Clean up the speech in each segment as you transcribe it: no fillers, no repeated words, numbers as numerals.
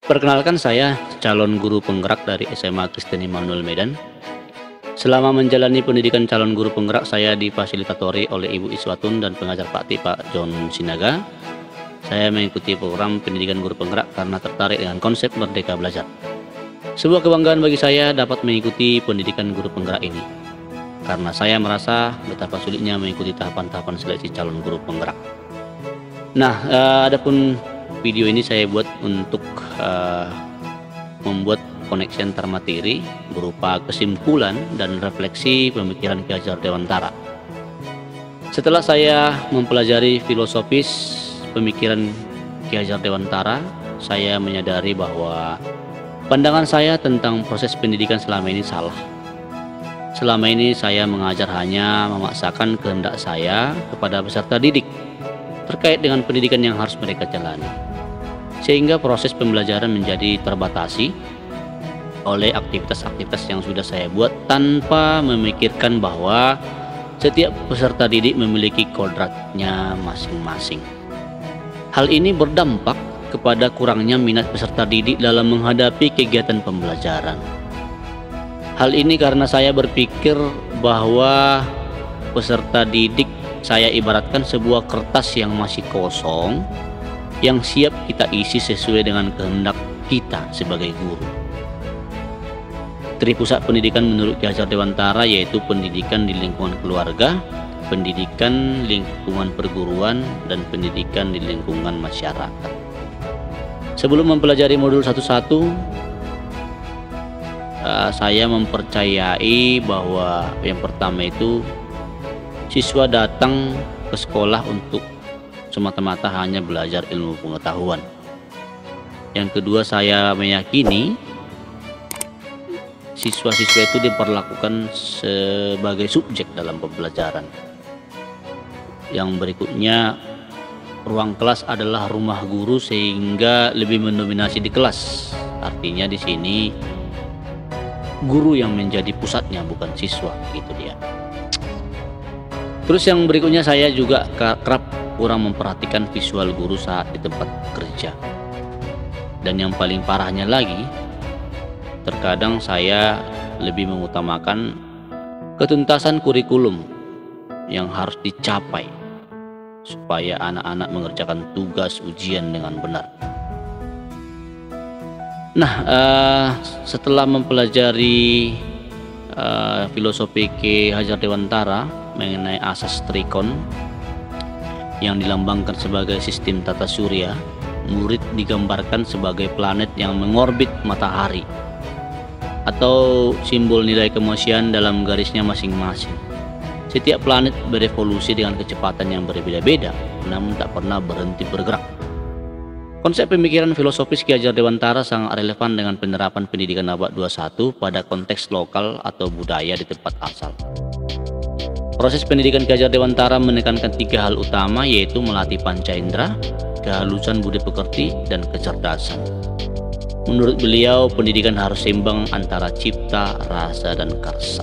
Perkenalkan, saya calon guru penggerak dari SMA Kristen Immanuel Medan. Selama menjalani pendidikan calon guru penggerak, saya difasilitatori oleh Ibu Iswatun dan pengajar praktik Pak John Sinaga. Saya mengikuti program pendidikan guru penggerak karena tertarik dengan konsep Merdeka Belajar. Sebuah kebanggaan bagi saya dapat mengikuti pendidikan guru penggerak ini, karena saya merasa betapa sulitnya mengikuti tahapan-tahapan seleksi calon guru penggerak. Nah, adapun video ini saya buat untuk membuat koneksi antar materi berupa kesimpulan dan refleksi pemikiran Ki Hajar Dewantara. Setelah saya mempelajari filosofis pemikiran Ki Hajar Dewantara, saya menyadari bahwa pandangan saya tentang proses pendidikan selama ini salah. Selama ini saya mengajar hanya memaksakan kehendak saya kepada peserta didik terkait dengan pendidikan yang harus mereka jalani, sehingga proses pembelajaran menjadi terbatasi oleh aktivitas-aktivitas yang sudah saya buat tanpa memikirkan bahwa setiap peserta didik memiliki kodratnya masing-masing. Hal ini berdampak kepada kurangnya minat peserta didik dalam menghadapi kegiatan pembelajaran. Hal ini karena saya berpikir bahwa peserta didik saya ibaratkan sebuah kertas yang masih kosong, yang siap kita isi sesuai dengan kehendak kita sebagai guru. Tripusat pendidikan menurut Ki Hajar Dewantara yaitu pendidikan di lingkungan keluarga, pendidikan lingkungan perguruan, dan pendidikan di lingkungan masyarakat. Sebelum mempelajari modul satu-satu, saya mempercayai bahwa yang pertama itu siswa datang ke sekolah untuk semata-mata hanya belajar ilmu pengetahuan. Yang kedua, saya meyakini siswa-siswa itu diperlakukan sebagai subjek dalam pembelajaran. Yang berikutnya, ruang kelas adalah rumah guru sehingga lebih mendominasi di kelas. Artinya di sini guru yang menjadi pusatnya, bukan siswa, gitu dia. Terus yang berikutnya, saya juga kerap kurang memperhatikan visual guru saat di tempat kerja. Dan yang paling parahnya lagi, terkadang saya lebih mengutamakan ketuntasan kurikulum yang harus dicapai supaya anak-anak mengerjakan tugas ujian dengan benar. Nah, setelah mempelajari filosofi Ki Hajar Dewantara mengenai asas trikon yang dilambangkan sebagai sistem tata surya, murid digambarkan sebagai planet yang mengorbit matahari atau simbol nilai kemanusiaan dalam garisnya masing-masing. Setiap planet berevolusi dengan kecepatan yang berbeda-beda, namun tak pernah berhenti bergerak. Konsep pemikiran filosofis Ki Hajar Dewantara sangat relevan dengan penerapan pendidikan abad 21 pada konteks lokal atau budaya di tempat asal. Proses pendidikan Ki Hajar Dewantara menekankan 3 hal utama, yaitu melatih panca indera, kehalusan budi pekerti, dan kecerdasan. Menurut beliau, pendidikan harus seimbang antara cipta, rasa, dan karsa.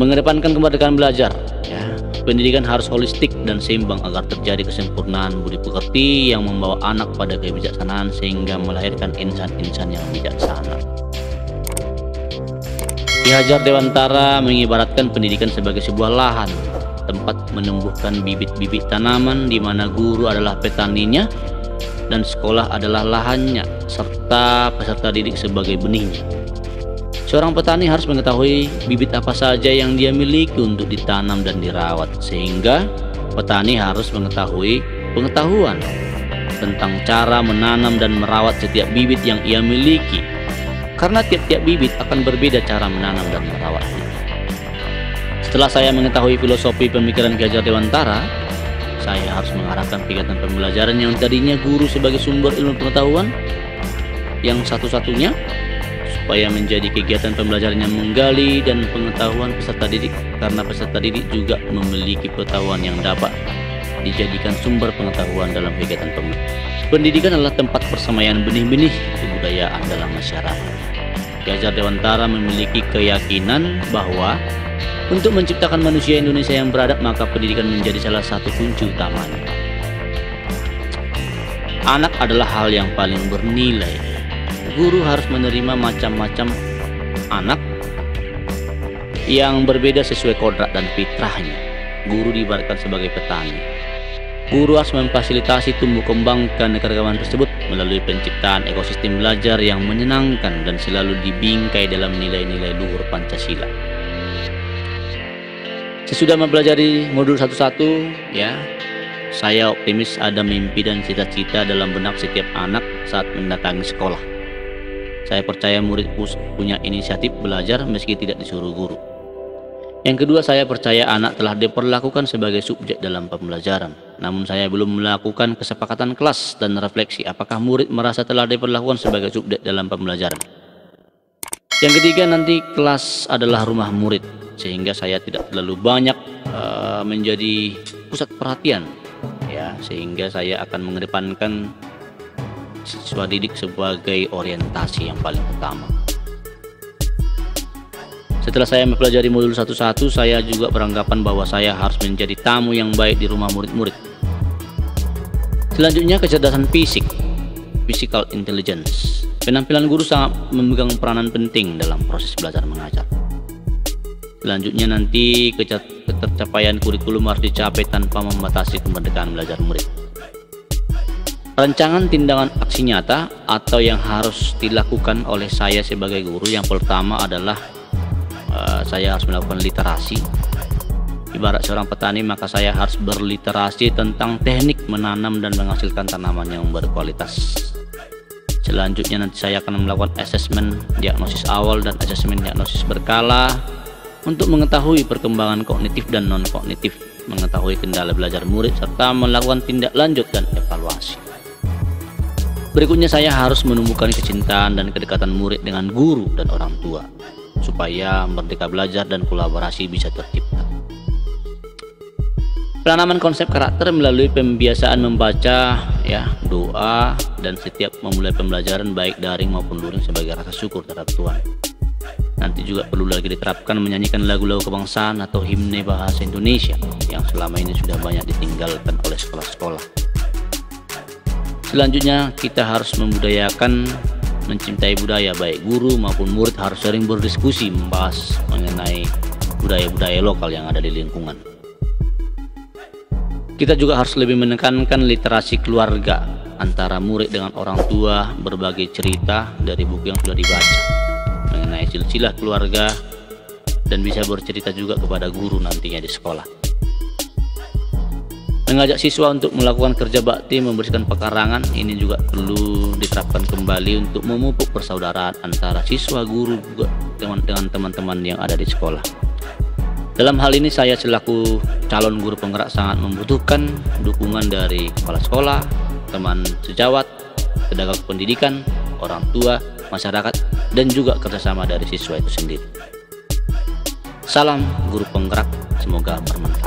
Mengedepankan kemerdekaan belajar, pendidikan harus holistik dan seimbang agar terjadi kesempurnaan budi pekerti yang membawa anak pada kebijaksanaan sehingga melahirkan insan-insan yang bijaksana. Ki Hajar Dewantara mengibaratkan pendidikan sebagai sebuah lahan, tempat menumbuhkan bibit-bibit tanaman di mana guru adalah petaninya dan sekolah adalah lahannya, serta peserta didik sebagai benihnya. Seorang petani harus mengetahui bibit apa saja yang dia miliki untuk ditanam dan dirawat, sehingga petani harus mengetahui pengetahuan tentang cara menanam dan merawat setiap bibit yang ia miliki, karena tiap-tiap bibit akan berbeda cara menanam dan merawatnya. Setelah saya mengetahui filosofi pemikiran Ki Hajar Dewantara, saya harus mengarahkan kegiatan pembelajaran yang tadinya guru sebagai sumber ilmu pengetahuan yang satu-satunya, supaya menjadi kegiatan pembelajaran yang menggali dan pengetahuan peserta didik, karena peserta didik juga memiliki pengetahuan yang dapat dijadikan sumber pengetahuan dalam kegiatan pembelajaran. Pendidikan adalah tempat persemaian benih-benih kebudayaan dalam masyarakat. Ki Hajar Dewantara memiliki keyakinan bahwa untuk menciptakan manusia Indonesia yang beradab, maka pendidikan menjadi salah satu kunci utamanya. Anak adalah hal yang paling bernilai. Guru harus menerima macam-macam anak yang berbeda sesuai kodrat dan fitrahnya. Guru diibaratkan sebagai petani. Guru harus memfasilitasi tumbuh kembangkan kekeragaman tersebut melalui penciptaan ekosistem belajar yang menyenangkan dan selalu dibingkai dalam nilai-nilai luhur Pancasila. Sesudah mempelajari modul 1-1, ya, saya optimis ada mimpi dan cita-cita dalam benak setiap anak saat mendatangi sekolah. Saya percaya murid punya inisiatif belajar meski tidak disuruh guru. Yang kedua, saya percaya anak telah diperlakukan sebagai subjek dalam pembelajaran. Namun saya belum melakukan kesepakatan kelas dan refleksi apakah murid merasa telah diperlakukan sebagai subjek dalam pembelajaran. Yang ketiga, nanti kelas adalah rumah murid, sehingga saya tidak terlalu banyak menjadi pusat perhatian, ya, sehingga saya akan mengedepankan siswa didik sebagai orientasi yang paling utama. Setelah saya mempelajari modul 1-1, saya juga beranggapan bahwa saya harus menjadi tamu yang baik di rumah murid-murid. Selanjutnya, kecerdasan fisik, physical intelligence. Penampilan guru sangat memegang peranan penting dalam proses belajar mengajar. Selanjutnya nanti ketercapaian kurikulum harus dicapai tanpa membatasi kemerdekaan belajar murid. Rancangan tindakan aksi nyata atau yang harus dilakukan oleh saya sebagai guru, yang pertama adalah saya harus melakukan literasi. Ibarat seorang petani, maka saya harus berliterasi tentang teknik menanam dan menghasilkan tanaman yang berkualitas. Selanjutnya nanti saya akan melakukan asesmen diagnosis awal dan asesmen diagnosis berkala untuk mengetahui perkembangan kognitif dan non-kognitif, mengetahui kendala belajar murid, serta melakukan tindak lanjut dan evaluasi. Berikutnya, saya harus menumbuhkan kecintaan dan kedekatan murid dengan guru dan orang tua, supaya merdeka belajar dan kolaborasi bisa tercipta. Penanaman konsep karakter melalui pembiasaan membaca, ya, doa, dan setiap memulai pembelajaran baik daring maupun luring sebagai rasa syukur terhadap Tuhan. Nanti juga perlu lagi diterapkan menyanyikan lagu-lagu kebangsaan atau himne bahasa Indonesia yang selama ini sudah banyak ditinggalkan oleh sekolah-sekolah. Selanjutnya, kita harus membudayakan mencintai budaya, baik guru maupun murid harus sering berdiskusi membahas mengenai budaya-budaya lokal yang ada di lingkungan. Kita juga harus lebih menekankan literasi keluarga antara murid dengan orang tua, berbagai cerita dari buku yang sudah dibaca mengenai silsilah keluarga, dan bisa bercerita juga kepada guru nantinya di sekolah. Mengajak siswa untuk melakukan kerja bakti membersihkan pekarangan, ini juga perlu diterapkan kembali untuk memupuk persaudaraan antara siswa, guru juga dengan teman-teman yang ada di sekolah. Dalam hal ini, saya selaku calon guru penggerak sangat membutuhkan dukungan dari kepala sekolah, teman sejawat, tenaga pendidikan, orang tua, masyarakat, dan juga kerjasama dari siswa itu sendiri. Salam guru penggerak, semoga bermanfaat.